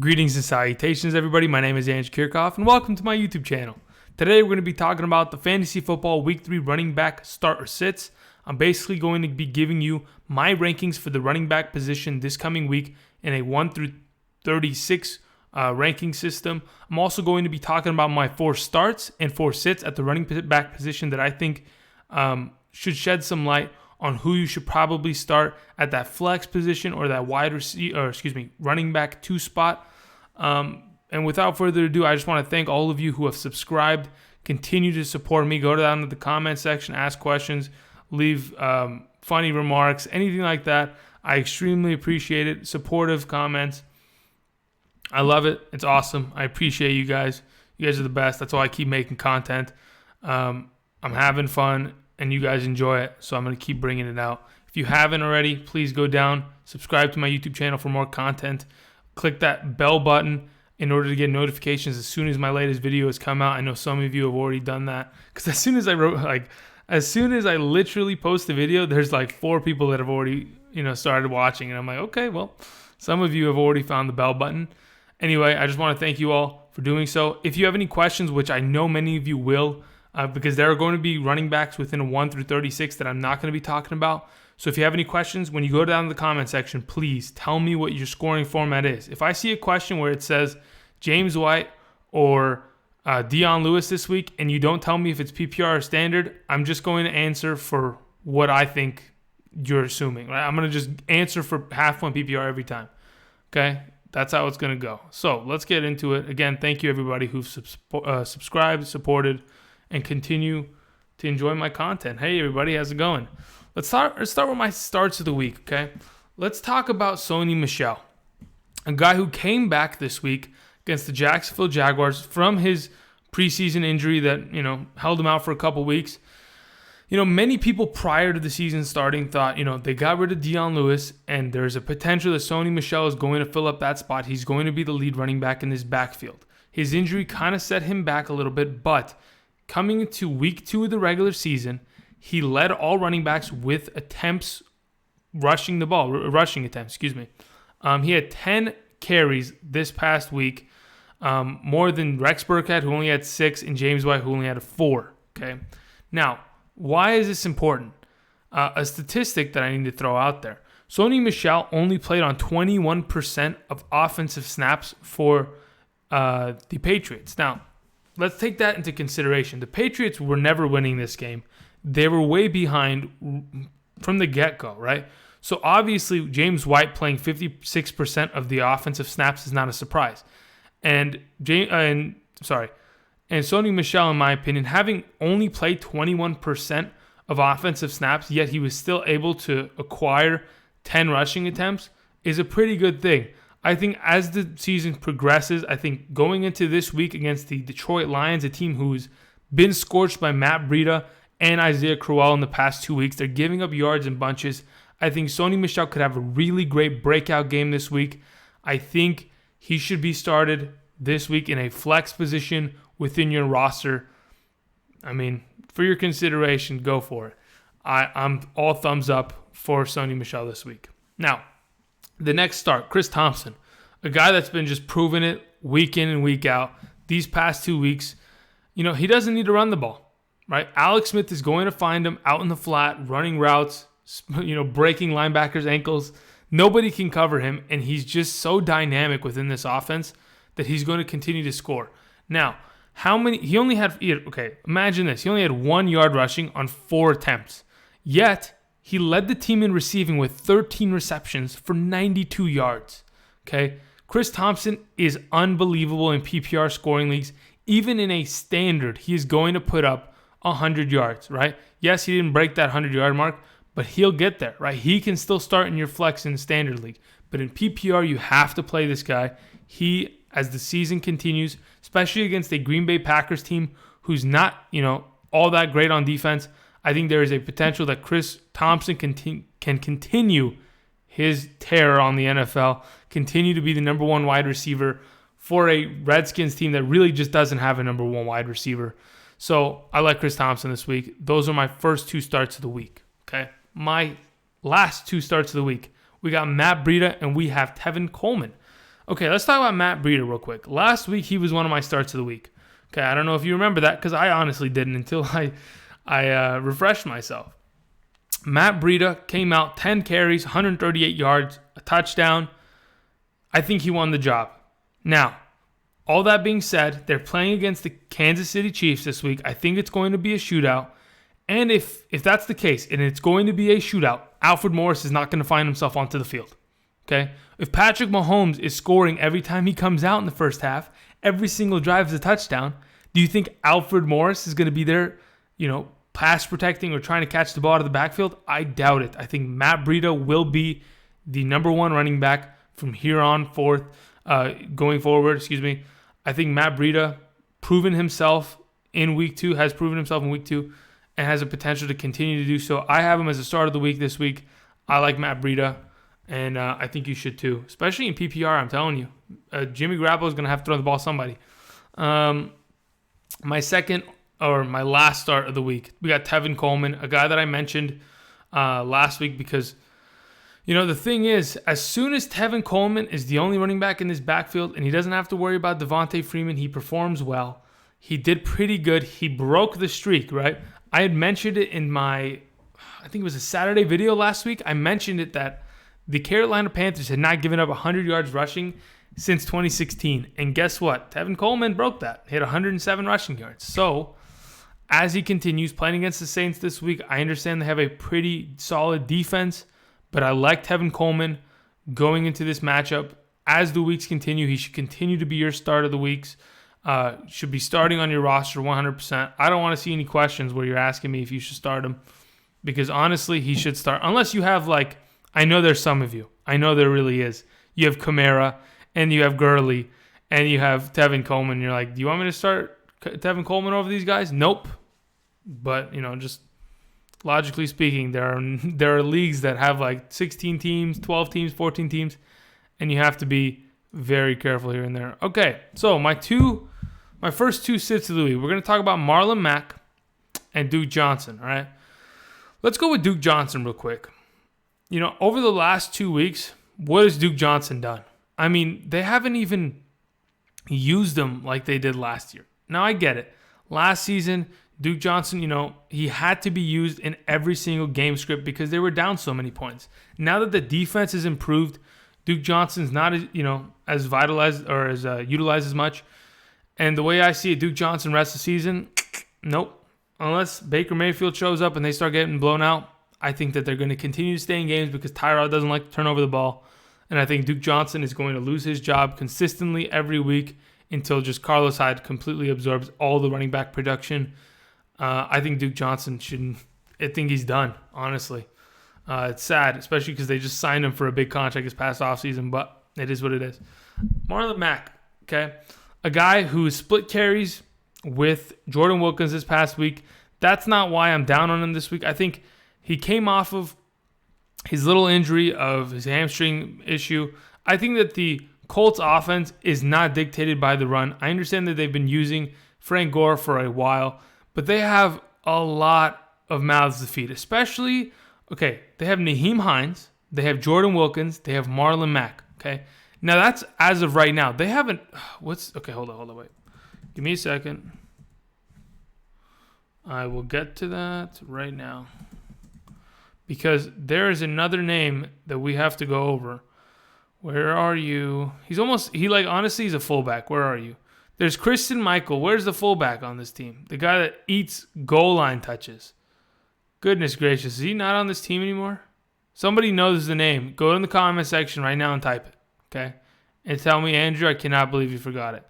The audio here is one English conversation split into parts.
Greetings and salutations, everybody. My name is Andrew Kirchhoff, and welcome to my YouTube channel. Today, we're going to be talking about the Fantasy Football Week 3 running back start or sits. I'm basically going to be giving you my rankings for the running back position this coming week in a 1 through 36 ranking system. I'm also going to be talking about my 4 starts and 4 sits at the running back position that I think should shed some light on who you should probably start at that flex position or that running back 2 spot. And without further ado, I just want to thank all of you who have subscribed. Continue to support me. Go down to the comment section, ask questions, leave funny remarks, anything like that. I extremely appreciate it. Supportive comments. I love it. It's awesome. I appreciate you guys. You guys are the best. That's why I keep making content. I'm having fun, and you guys enjoy it, so I'm going to keep bringing it out. If you haven't already, please go down, subscribe to my YouTube channel for more content. Click that bell button in order to get notifications as soon as my latest videos come out. I know some of you have already done that, because as soon as I literally post a video, there's like 4 people that have already started watching, and I'm like, okay, well, some of you have already found the bell button. Anyway, I just want to thank you all for doing so. If you have any questions, which I know many of you will, because there are going to be running backs within a 1 through 36 that I'm not going to be talking about. So if you have any questions, when you go down to the comment section, please tell me what your scoring format is. If I see a question where it says James White or Dion Lewis this week, and you don't tell me if it's PPR or standard, I'm just going to answer for what I think you're assuming. Right? I'm going to just answer for half one PPR every time. Okay? That's how it's going to go. So let's get into it. Again, thank you everybody who've subscribed, supported, and continue to enjoy my content. Hey everybody, how's it going? Let's start with my starts of the week, okay? Let's talk about Sony Michel, a guy who came back this week against the Jacksonville Jaguars from his preseason injury that, held him out for a couple weeks. Many people prior to the season starting thought, they got rid of Dion Lewis, and there's a potential that Sony Michel is going to fill up that spot. He's going to be the lead running back in this backfield. His injury kind of set him back a little bit, but coming into week 2 of the regular season, he led all running backs with rushing attempts. He had 10 carries this past week, more than Rex Burkhead, who only had 6, and James White, who only had 4. Okay, now why is this important? A statistic that I need to throw out there: Sony Michel only played on 21% of offensive snaps for the Patriots. Now, let's take that into consideration. The Patriots were never winning this game. They were way behind from the get-go, right? So obviously, James White playing 56% of the offensive snaps is not a surprise. And Sony Michel, in my opinion, having only played 21% of offensive snaps, yet he was still able to acquire 10 rushing attempts, is a pretty good thing. I think as the season progresses, I think going into this week against the Detroit Lions, a team who's been scorched by Matt Breida and Isaiah Crowell in the past 2 weeks, they're giving up yards in bunches. I think Sony Michel could have a really great breakout game this week. I think he should be started this week in a flex position within your roster. I mean, for your consideration, go for it. I'm all thumbs up for Sony Michel this week. Now, the next start, Chris Thompson, a guy that's been just proving it week in and week out. These past 2 weeks, he doesn't need to run the ball, right? Alex Smith is going to find him out in the flat, running routes, breaking linebackers' ankles. Nobody can cover him, and he's just so dynamic within this offense that he's going to continue to score. Now, imagine this. He only had 1 yard rushing on 4 attempts. Yet, he led the team in receiving with 13 receptions for 92 yards. Okay? Chris Thompson is unbelievable in PPR scoring leagues. Even in a standard, he is going to put up 100 yards, right? Yes, he didn't break that 100-yard mark, but he'll get there, right? He can still start in your flex in the standard league. But in PPR, you have to play this guy. He, as the season continues, especially against a Green Bay Packers team who's not, all that great on defense, I think there is a potential that Chris Thompson can continue his terror on the NFL, continue to be the number 1 wide receiver for a Redskins team that really just doesn't have a number 1 wide receiver. So I like Chris Thompson this week. Those are my first 2 starts of the week. Okay, my last 2 starts of the week, we got Matt Breida and we have Tevin Coleman. Okay, let's talk about Matt Breida real quick. Last week, he was one of my starts of the week. Okay, I don't know if you remember that because I honestly didn't until I refreshed myself. Matt Breida came out 10 carries, 138 yards, a touchdown. I think he won the job. Now, all that being said, they're playing against the Kansas City Chiefs this week. I think it's going to be a shootout. And if that's the case, and it's going to be a shootout, Alfred Morris is not going to find himself onto the field. Okay? If Patrick Mahomes is scoring every time he comes out in the first half, every single drive is a touchdown, do you think Alfred Morris is going to be there, pass protecting or trying to catch the ball out of the backfield? I doubt it. I think Matt Breida will be the number one running back from here on going forward. I think Matt Breida proven himself in week 2, has proven himself in week 2, and has a potential to continue to do so. I have him as a start of the week this week. I like Matt Breida, and I think you should too, especially in PPR. I'm telling you, Jimmy Garoppolo is going to have to throw the ball to somebody. My last start of the week, we got Tevin Coleman, a guy that I mentioned last week because, the thing is, as soon as Tevin Coleman is the only running back in this backfield and he doesn't have to worry about Devontae Freeman, he performs well. He did pretty good. He broke the streak, right? I had mentioned it in I think it was a Saturday video last week. I mentioned it that the Carolina Panthers had not given up 100 yards rushing since 2016. And guess what? Tevin Coleman broke that. He had 107 rushing yards. So, as he continues playing against the Saints this week, I understand they have a pretty solid defense, but I like Tevin Coleman going into this matchup. As the weeks continue, he should continue to be your start of the weeks. Should be starting on your roster 100%. I don't want to see any questions where you're asking me if you should start him, because honestly, he should start. Unless you have I know there's some of you. I know there really is. You have Kamara, and you have Gurley, and you have Tevin Coleman. You're like, do you want me to start Tevin Coleman over these guys? Nope. But, just logically speaking, there are leagues that have 16 teams, 12 teams, 14 teams, and you have to be very careful here and there. Okay, so my first 2 sits of the week, we're going to talk about Marlon Mack and Duke Johnson, all right? Let's go with Duke Johnson real quick. Over the last 2 weeks, what has Duke Johnson done? I mean, they haven't even used him like they did last year. Now, I get it. Last season, Duke Johnson, he had to be used in every single game script because they were down so many points. Now that the defense has improved, Duke Johnson's not as vitalized or as utilized as much. And the way I see it, Duke Johnson rest of the season, nope. Unless Baker Mayfield shows up and they start getting blown out, I think that they're going to continue to stay in games because Tyrod doesn't like to turn over the ball. And I think Duke Johnson is going to lose his job consistently every week until just Carlos Hyde completely absorbs all the running back production. I think Duke Johnson I think he's done, honestly. It's sad, especially because they just signed him for a big contract this past offseason, but it is what it is. Marlon Mack, okay? A guy who split carries with Jordan Wilkins this past week. That's not why I'm down on him this week. I think he came off of his little injury of his hamstring issue. I think that the Colts offense is not dictated by the run. I understand that they've been using Frank Gore for a while, but they have a lot of mouths to feed, especially, okay, they have Nyheim Hines, they have Jordan Wilkins, they have Marlon Mack, okay? Now, that's as of right now. They haven't, okay, hold on, wait. Give me a second. I will get to that right now. Because there is another name that we have to go over. Where are you? Honestly, he's a fullback. Where are you? There's Christian Michael. Where's the fullback on this team? The guy that eats goal line touches. Goodness gracious. Is he not on this team anymore? Somebody knows the name. Go in the comment section right now and type it. Okay? And tell me, Andrew, I cannot believe you forgot it.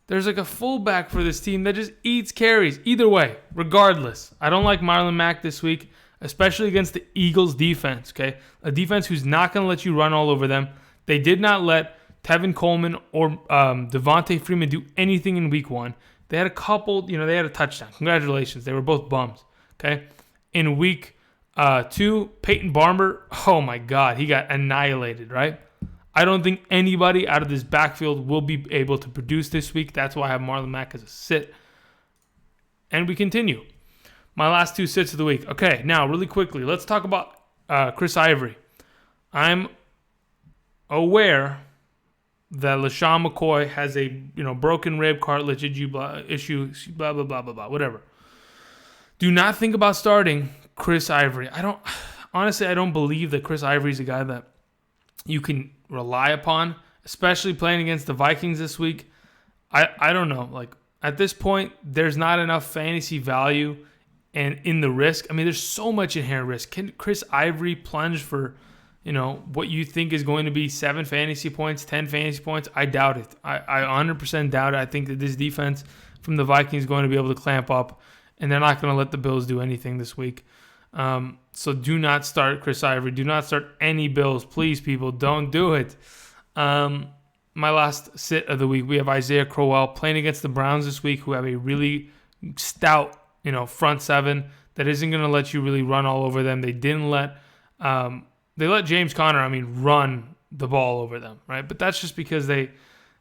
There's a fullback for this team that just eats carries. Either way, regardless. I don't like Marlon Mack this week, especially against the Eagles defense, okay? A defense who's not going to let you run all over them. They did not let Tevin Coleman or Devontae Freeman do anything in week 1. They had a couple, they had a touchdown. Congratulations. They were both bums, okay? In week 2, Peyton Barber, oh my God, he got annihilated, right? I don't think anybody out of this backfield will be able to produce this week. That's why I have Marlon Mack as a sit. And we continue. My last 2 sits of the week. Okay, now really quickly, let's talk about Chris Ivory. I'm aware that LaShawn McCoy has a broken rib cartilage issue, blah blah blah blah blah, whatever. Do not think about starting Chris Ivory. I don't believe that Chris Ivory is a guy that you can rely upon, especially playing against the Vikings this week. I don't know. Like, at this point, there's not enough fantasy value and in the risk. I mean, there's so much inherent risk. Can Chris Ivory plunge for, what you think is going to be 7 fantasy points, 10 fantasy points? I doubt it. I 100% doubt it. I think that this defense from the Vikings is going to be able to clamp up, and they're not going to let the Bills do anything this week. So do not start Chris Ivory. Do not start any Bills. Please, people, don't do it. My last sit of the week, we have Isaiah Crowell playing against the Browns this week, who have a really stout, front seven that isn't going to let you really run all over them. They didn't let James Conner, run the ball over them, right? But that's just because they,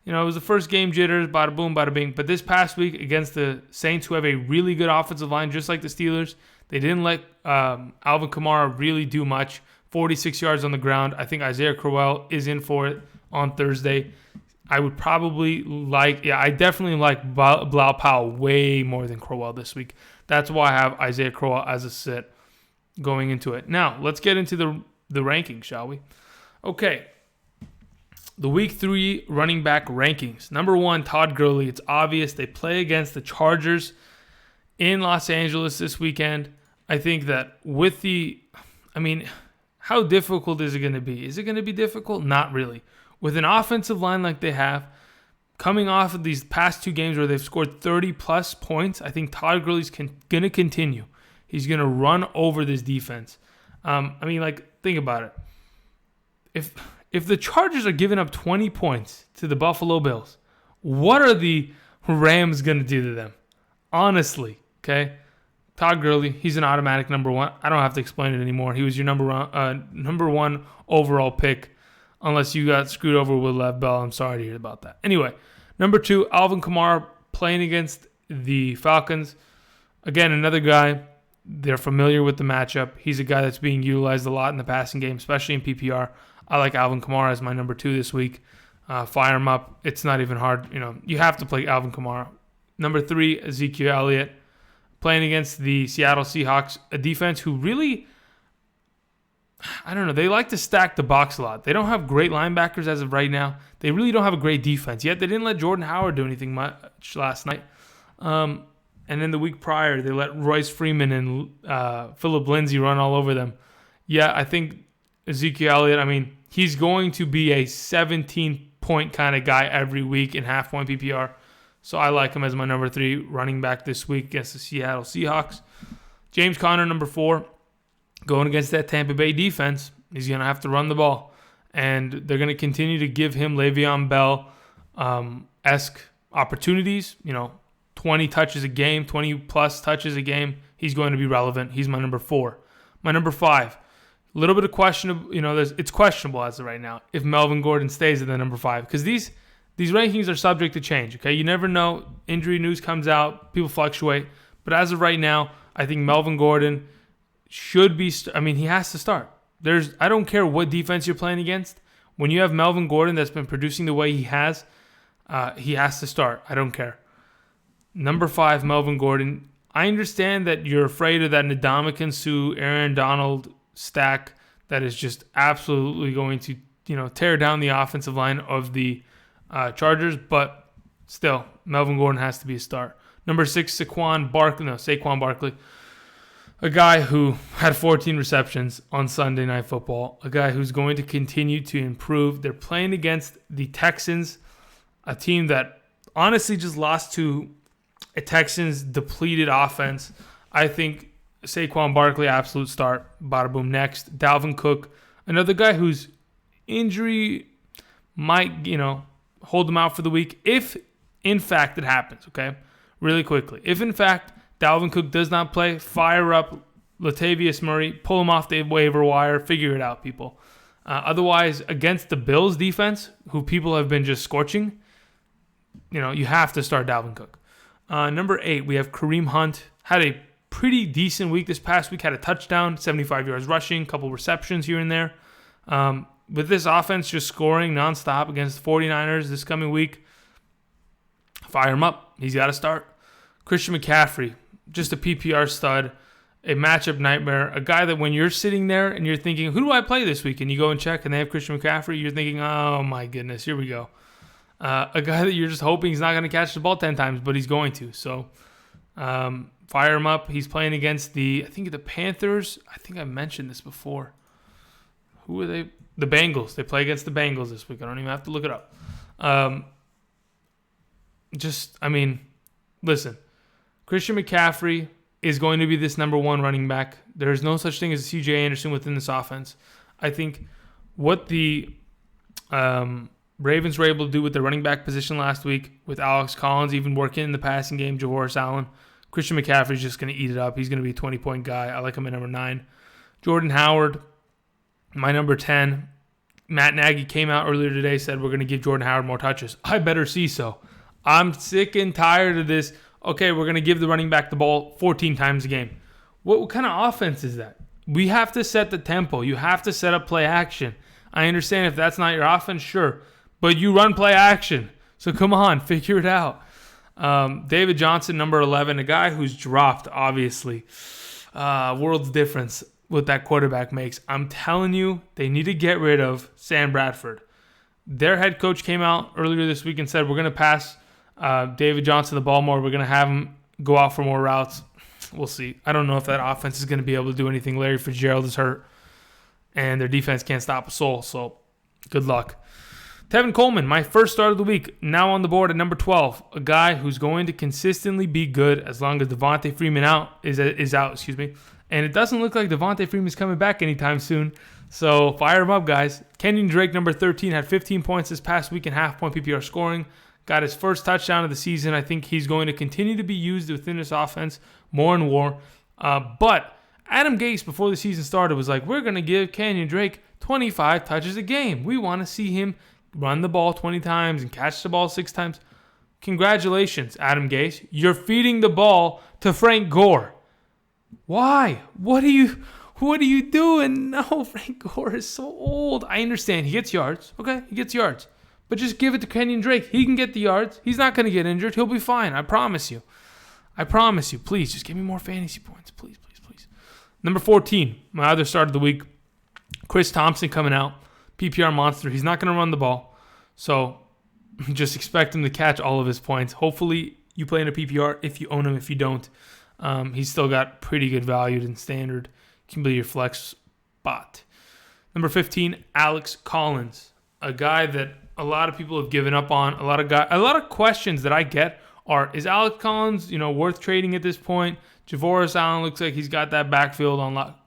it was the first game jitters, bada boom, bada bing. But this past week against the Saints, who have a really good offensive line, just like the Steelers, they didn't let Alvin Kamara really do much. 46 yards on the ground. I think Isaiah Crowell is in for it on Thursday. I definitely like Bilal Powell way more than Crowell this week. That's why I have Isaiah Crowell as a sit going into it. Now, let's get into the rankings, shall we? Okay. The Week 3 running back rankings. Number 1, Todd Gurley. It's obvious they play against the Chargers in Los Angeles this weekend. I think that how difficult is it going to be? Is it going to be difficult? Not really. With an offensive line like they have, coming off of these past 2 games where they've scored 30-plus points, I think Todd Gurley's going to continue. He's going to run over this defense. Think about it. If the Chargers are giving up 20 points to the Buffalo Bills, what are the Rams going to do to them? Honestly, okay? Todd Gurley, he's an automatic number 1. I don't have to explain it anymore. He was your number 1 overall pick. Unless you got screwed over with Lev Bell. I'm sorry to hear about that. Anyway, number 2, Alvin Kamara playing against the Falcons. Again, another guy, they're familiar with the matchup. He's a guy that's being utilized a lot in the passing game, especially in PPR. I like Alvin Kamara as my number 2 this week. Fire him up. It's not even hard. You have to play Alvin Kamara. Number 3, Ezekiel Elliott playing against the Seattle Seahawks, a defense who really, they like to stack the box a lot. They don't have great linebackers as of right now. They really don't have a great defense. Yet they didn't let Jordan Howard do anything much last night. And then the week prior, they let Royce Freeman and Phillip Lindsay run all over them. Yeah, I think Ezekiel Elliott, he's going to be a 17-point kind of guy every week in half-point PPR. So I like him as my number 3 running back this week against the Seattle Seahawks. James Conner, number 4. Going against that Tampa Bay defense, he's going to have to run the ball. And they're going to continue to give him Le'Veon Bell-esque opportunities. 20 touches a game, 20-plus touches a game. He's going to be relevant. He's my number 4. My number 5, a little bit of questionable. It's questionable as of right now if Melvin Gordon stays at the number 5. Because these rankings are subject to change, okay? You never know. Injury news comes out. People fluctuate. But as of right now, I think Melvin Gordon should be, he has to start. I don't care what defense you're playing against. When you have Melvin Gordon that's been producing the way he has to start. I don't care. Number 5, Melvin Gordon. I understand that you're afraid of that Ndamukong Suh, Aaron Donald stack that is just absolutely going to, tear down the offensive line of the Chargers, but still, Melvin Gordon has to be a start. Number 6, Saquon Barkley. A guy who had 14 receptions on Sunday Night Football. A guy who's going to continue to improve. They're playing against the Texans, a team that honestly just lost to a Texans depleted offense. I think Saquon Barkley, absolute start. Bada boom. Next, Dalvin Cook, another guy whose injury might, hold him out for the week if, in fact, it happens, okay? Really quickly. If, in fact, Dalvin Cook does not play, fire up Latavius Murray, pull him off the waiver wire, figure it out, people. Otherwise, against the Bills defense, who people have been just scorching, you have to start Dalvin Cook. Number 8, we have Kareem Hunt. Had a pretty decent week this past week. Had a touchdown, 75 yards rushing, couple receptions here and there. with this offense just scoring nonstop against the 49ers this coming week, fire him up. He's got to start. Christian McCaffrey, just a PPR stud, a matchup nightmare, a guy that when you're sitting there and you're thinking, who do I play this week? And you go and check and they have Christian McCaffrey, you're thinking, oh my goodness, here we go. A guy that you're just hoping he's not going to catch the ball 10 times, but he's going to. So fire him up. He's playing against the Panthers. I think I mentioned this before. Who are they? The Bengals. They play against the Bengals this week. I don't even have to look it up. Listen. Christian McCaffrey is going to be this number one running back. There is no such thing as a C.J. Anderson within this offense. I think what the Ravens were able to do with the running back position last week with Alex Collins even working in the passing game, Javoris Allen, Christian McCaffrey is just going to eat it up. He's going to be a 20-point guy. I like him at number 9. Jordan Howard, my number 10. Matt Nagy came out earlier today, said we're going to give Jordan Howard more touches. I better see so. I'm sick and tired of this. Okay, we're going to give the running back the ball 14 times a game. What kind of offense is that? We have to set the tempo. You have to set up play action. I understand if that's not your offense, sure. But you run play action. So come on, figure it out. David Johnson, number 11, a guy who's dropped, obviously. World's difference what that quarterback makes. I'm telling you, they need to get rid of Sam Bradford. Their head coach came out earlier this week and said, we're going to pass David Johnson the ball more. We're going to have him go out for more routes. We'll see. I don't know if that offense is going to be able to do anything. Larry Fitzgerald is hurt, and their defense can't stop a soul, so good luck. Tevin Coleman, my first start of the week, now on the board at number 12. A guy who's going to consistently be good as long as Devontae Freeman is out. And it doesn't look like Devontae Freeman's coming back anytime soon. So fire him up, guys. Kenyan Drake, number 13, had 15 points this past week in half-point PPR scoring. Got his first touchdown of the season. I think he's going to continue to be used within this offense more and more. But Adam Gase, before the season started, was like, we're going to give Kenyan Drake 25 touches a game. We want to see him run the ball 20 times and catch the ball 6 times. Congratulations, Adam Gase. You're feeding the ball to Frank Gore. Why? What are you doing? No, Frank Gore is so old. I understand. He gets yards. Okay, he gets yards. But just give it to Kenyan Drake. He can get the yards. He's not going to get injured. He'll be fine. I promise you. Please, just give me more fantasy points. Please. Number 14, my other start of the week. Chris Thompson coming out. PPR monster. He's not going to run the ball. So just expect him to catch all of his points. Hopefully you play in a PPR if you own him. If you don't, he's still got pretty good value in standard. Can be your flex spot. Number 15, Alex Collins. A guy that a lot of people have given up on. A lot of questions that I get are, is Alex Collins, worth trading at this point? Javoris Allen looks like he's got that backfield on lock.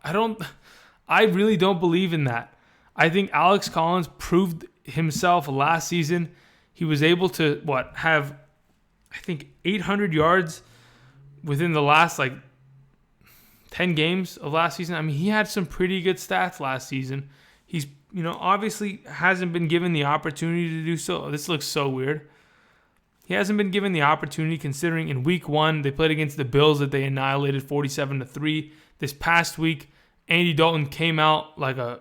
I really don't believe in that. I think Alex Collins proved himself last season. He was able to, have, 800 yards within the last, 10 games of last season. I mean, he had some pretty good stats last season. He's, obviously hasn't been given the opportunity to do so. This looks so weird. He hasn't been given the opportunity considering in week 1, they played against the Bills that they annihilated 47-3. This past week, Andy Dalton came out like a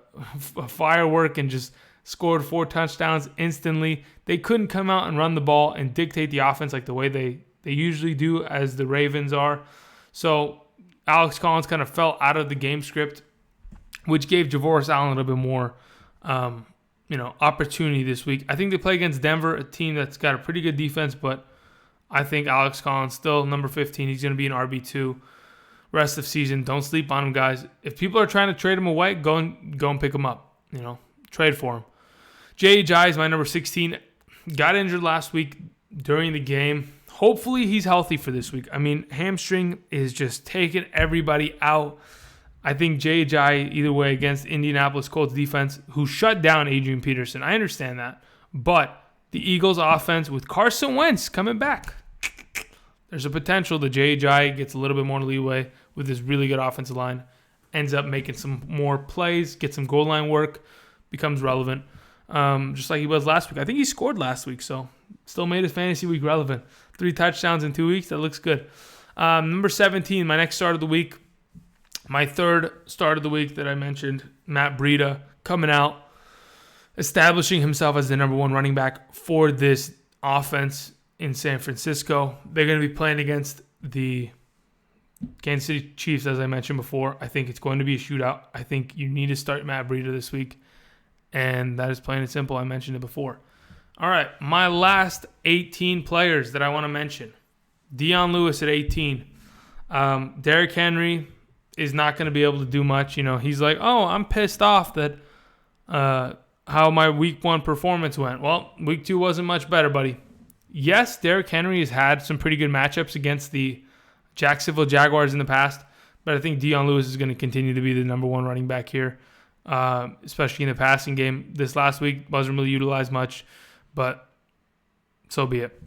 firework and just scored 4 touchdowns instantly. They couldn't come out and run the ball and dictate the offense like the way they usually do as the Ravens are. So Alex Collins kind of fell out of the game script, which gave Javoris Allen a little bit more opportunity this week. I think they play against Denver, a team that's got a pretty good defense, but I think Alex Collins still number 15. He's going to be an RB2 rest of season. Don't sleep on him, guys. If people are trying to trade him away, go and pick him up. Trade for him. Ajayi is my number 16. Got injured last week during the game. Hopefully he's healthy for this week. I mean, hamstring is just taking everybody out. I think Ajayi, either way, against Indianapolis Colts defense, who shut down Adrian Peterson. I understand that. But the Eagles offense with Carson Wentz coming back, there's a potential that Ajayi gets a little bit more leeway with this really good offensive line, ends up making some more plays, gets some goal line work, becomes relevant, just like he was last week. I think he scored last week, so still made his fantasy week relevant. 3 touchdowns in 2 weeks. That looks good. Number 17, my next start of the week. My third start of the week that I mentioned, Matt Breida, coming out. establishing himself as the number one running back for this offense in San Francisco. They're going to be playing against the Kansas City Chiefs, as I mentioned before. I think it's going to be a shootout. I think you need to start Matt Breida this week, and that is plain and simple. I mentioned it before. All right, my last 18 players that I want to mention. Dion Lewis at 18. Derrick Henry is not going to be able to do much. You know, he's like, oh, I'm pissed off that how my week 1 performance went. Well, week 2 wasn't much better, buddy. Yes, Derrick Henry has had some pretty good matchups against the Jacksonville Jaguars in the past, but I think Dion Lewis is going to continue to be the number one running back here, especially in the passing game. This last week wasn't really utilized much, but so be it.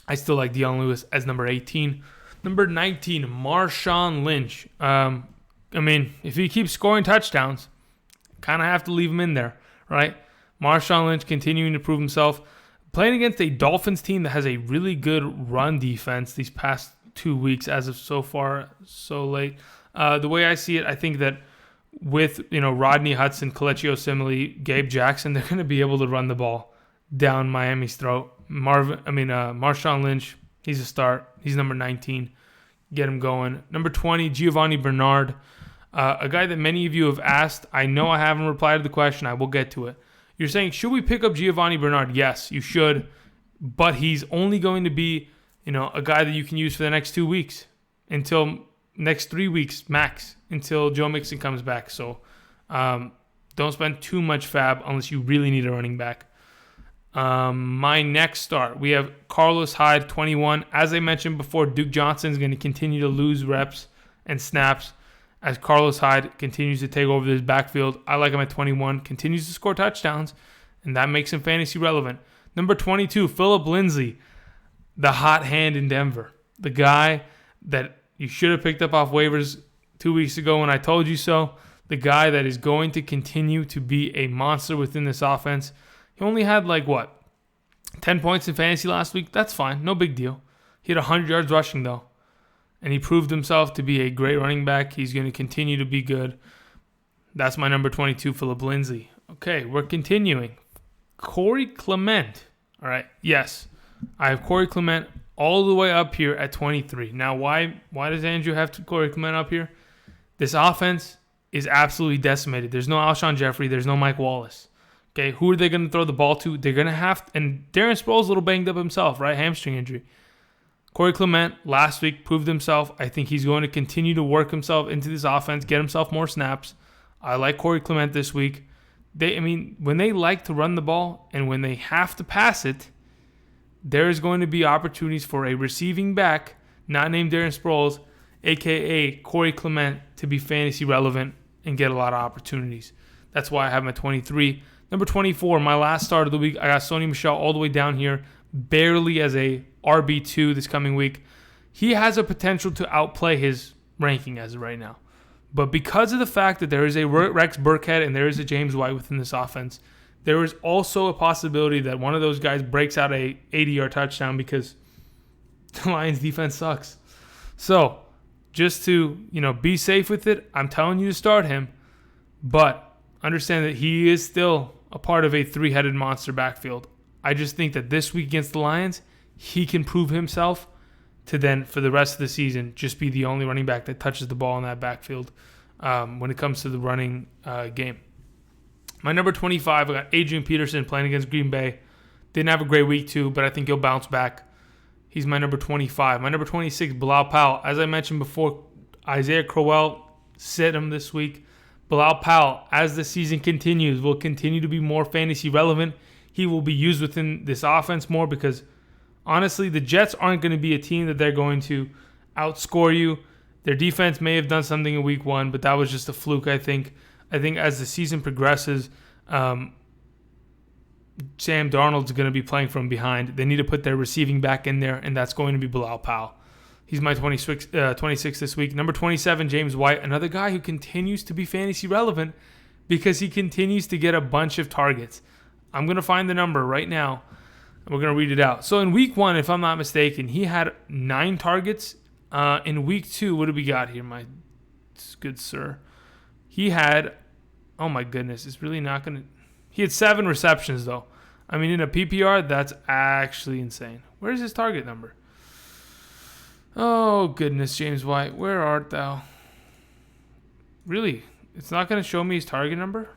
I still like Dion Lewis as number 18. Number 19, Marshawn Lynch. I mean, if he keeps scoring touchdowns, kind of have to leave him in there, right? Marshawn Lynch continuing to prove himself. Playing against a Dolphins team that has a really good run defense these past 2 weeks as of so far, so late. The way I see it, I think that with, Rodney Hudson, Kelechi Osemele, Gabe Jackson, they're going to be able to run the ball down Miami's throat. Marshawn Lynch, he's a start. He's number 19. Get him going. Number 20, Giovanni Bernard, a guy that many of you have asked. I know I haven't replied to the question. I will get to it. You're saying, should we pick up Giovanni Bernard? Yes, you should. But he's only going to be, a guy that you can use for the next 2 weeks until next 3 weeks max until Joe Mixon comes back. So don't spend too much fab unless you really need a running back. My next start, we have Carlos Hyde, 21. As I mentioned before, Duke Johnson is going to continue to lose reps and snaps as Carlos Hyde continues to take over this backfield. I like him at 21, continues to score touchdowns, and that makes him fantasy relevant. Number 22, Phillip Lindsay, the hot hand in Denver. The guy that you should have picked up off waivers 2 weeks ago when I told you so. The guy that is going to continue to be a monster within this offense. He only had 10 points in fantasy last week. That's fine. No big deal. He had 100 yards rushing, though. And he proved himself to be a great running back. He's going to continue to be good. That's my number 22, Phillip Lindsay. Okay, we're continuing. Corey Clement. All right, yes. I have Corey Clement all the way up here at 23. Now, why does Andrew have Corey Clement up here? This offense is absolutely decimated. There's no Alshon Jeffrey. There's no Mike Wallace. Okay, who are they going to throw the ball to? They're going to have – and Darren Sproles a little banged up himself, right? Hamstring injury. Corey Clement last week proved himself. I think he's going to continue to work himself into this offense, get himself more snaps. I like Corey Clement this week. When they like to run the ball and when they have to pass it, there is going to be opportunities for a receiving back, not named Darren Sproles, a.k.a. Corey Clement, to be fantasy relevant and get a lot of opportunities. That's why I have him at 23. Number 24, my last start of the week, I got Sony Michel all the way down here, barely as a RB2 this coming week. He has a potential to outplay his ranking as of right now. But because of the fact that there is a Rex Burkhead and there is a James White within this offense, there is also a possibility that one of those guys breaks out a 80-yard touchdown because the Lions defense sucks. So just to, be safe with it, I'm telling you to start him. But understand that he is still a part of a three-headed monster backfield. I just think that this week against the Lions, he can prove himself to then, for the rest of the season, just be the only running back that touches the ball in that backfield when it comes to the running game. My number 25, I got Adrian Peterson playing against Green Bay. Didn't have a great week, too, but I think he'll bounce back. He's my number 25. My number 26, Bilal Powell. As I mentioned before, Isaiah Crowell sit him this week. Bilal Powell, as the season continues, will continue to be more fantasy relevant. He will be used within this offense more because, honestly, the Jets aren't going to be a team that they're going to outscore you. Their defense may have done something in week 1, but that was just a fluke, I think. I think as the season progresses, Sam Darnold's going to be playing from behind. They need to put their receiving back in there, and that's going to be Bilal Powell. He's my 26 this week. Number 27, James White, another guy who continues to be fantasy relevant because he continues to get a bunch of targets. I'm going to find the number right now, and we're going to read it out. So in week 1, if I'm not mistaken, he had 9 targets. In week 2, what do we got here, my good sir? He had, oh my goodness, it's really not going to, He had 7 receptions, though. I mean, in a PPR, that's actually insane. Where's his target number? Oh, goodness, James White. Where art thou? Really? It's not going to show me his target number?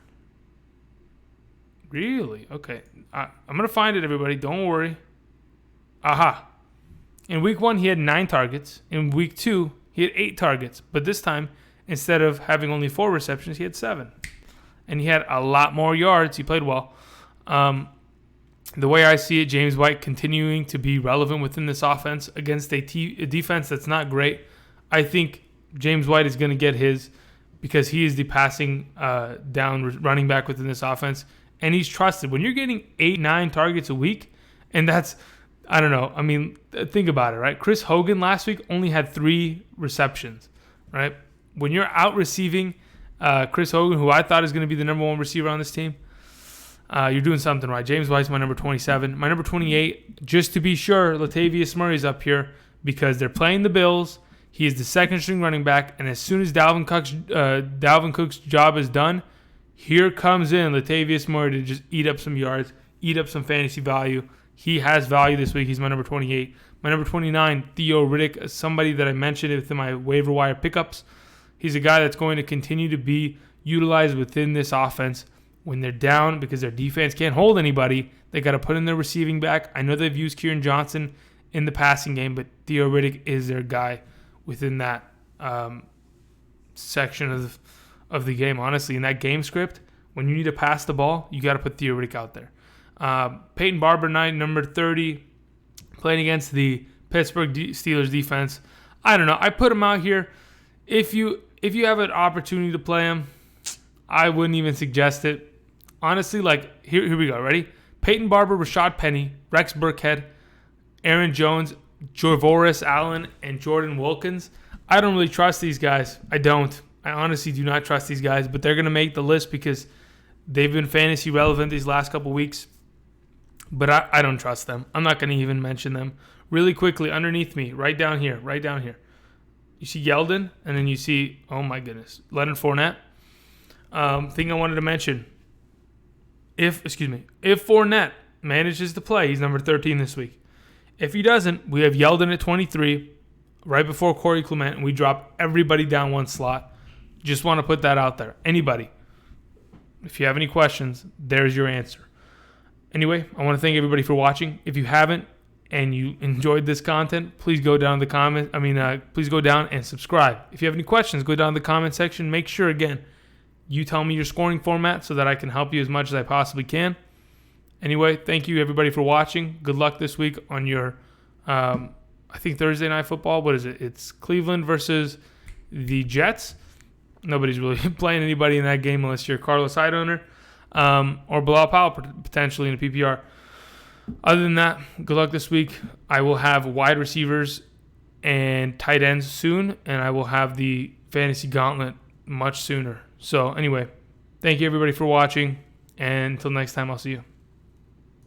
Really? Okay. I'm going to find it, everybody. Don't worry. Aha. In week 1, he had 9 targets. In week 2, he had 8 targets. But this time, instead of having only 4 receptions, he had 7. And he had a lot more yards. He played well. The way I see it, James White continuing to be relevant within this offense against a defense that's not great. I think James White is going to get his because he is the passing down running back within this offense. And he's trusted. When you're getting 8-9 targets a week, and that's, I don't know. I mean, think about it, right? Chris Hogan last week only had 3 receptions, right? When you're out receiving Chris Hogan, who I thought is going to be the number 1 receiver on this team, you're doing something right. James White's my number 27. My number 28, just to be sure, Latavius Murray's up here because they're playing the Bills. He is the second string running back, and as soon as Dalvin Cook's job is done, here comes in Latavius Murray to just eat up some yards, eat up some fantasy value. He has value this week. He's my number 28. My number 29, Theo Riddick, somebody that I mentioned within my waiver wire pickups. He's a guy that's going to continue to be utilized within this offense. When they're down because their defense can't hold anybody, they got to put in their receiving back. I know they've used Kieran Johnson in the passing game, but Theo Riddick is their guy within that section of the game. Honestly, in that game script, when you need to pass the ball, you got to put Theo Riddick out there. Peyton Barber, number 30, playing against the Pittsburgh Steelers defense. I don't know. I put him out here. If you have an opportunity to play him, I wouldn't even suggest it. Honestly, like, here we go. Ready? Peyton Barber, Rashad Penny, Rex Burkhead, Aaron Jones, Jorvoris Allen, and Jordan Wilkins. I don't really trust these guys. I don't. I honestly do not trust these guys, but they're going to make the list because they've been fantasy relevant these last couple weeks. But I don't trust them. I'm not going to even mention them. Really quickly, underneath me, right down here. You see Yeldon, and then you see, oh my goodness, Leonard Fournette. Thing I wanted to mention. If Fournette manages to play, he's number 13 this week. If he doesn't, we have Yeldon at 23, right before Corey Clement, and we drop everybody down 1 slot. Just want to put that out there. Anybody. If you have any questions, there's your answer. Anyway, I want to thank everybody for watching. If you haven't and you enjoyed this content, please go down please go down and subscribe. If you have any questions, go down in the comment section. Make sure, again, you tell me your scoring format so that I can help you as much as I possibly can. Anyway, thank you, everybody, for watching. Good luck this week on your, I think, Thursday Night Football. What is it? It's Cleveland versus the Jets. Nobody's really playing anybody in that game unless you're a Carlos Hyde owner or Bilal Powell potentially in a PPR. Other than that, good luck this week. I will have wide receivers and tight ends soon, and I will have the fantasy gauntlet much sooner. So anyway, thank you everybody for watching, and until next time, I'll see you.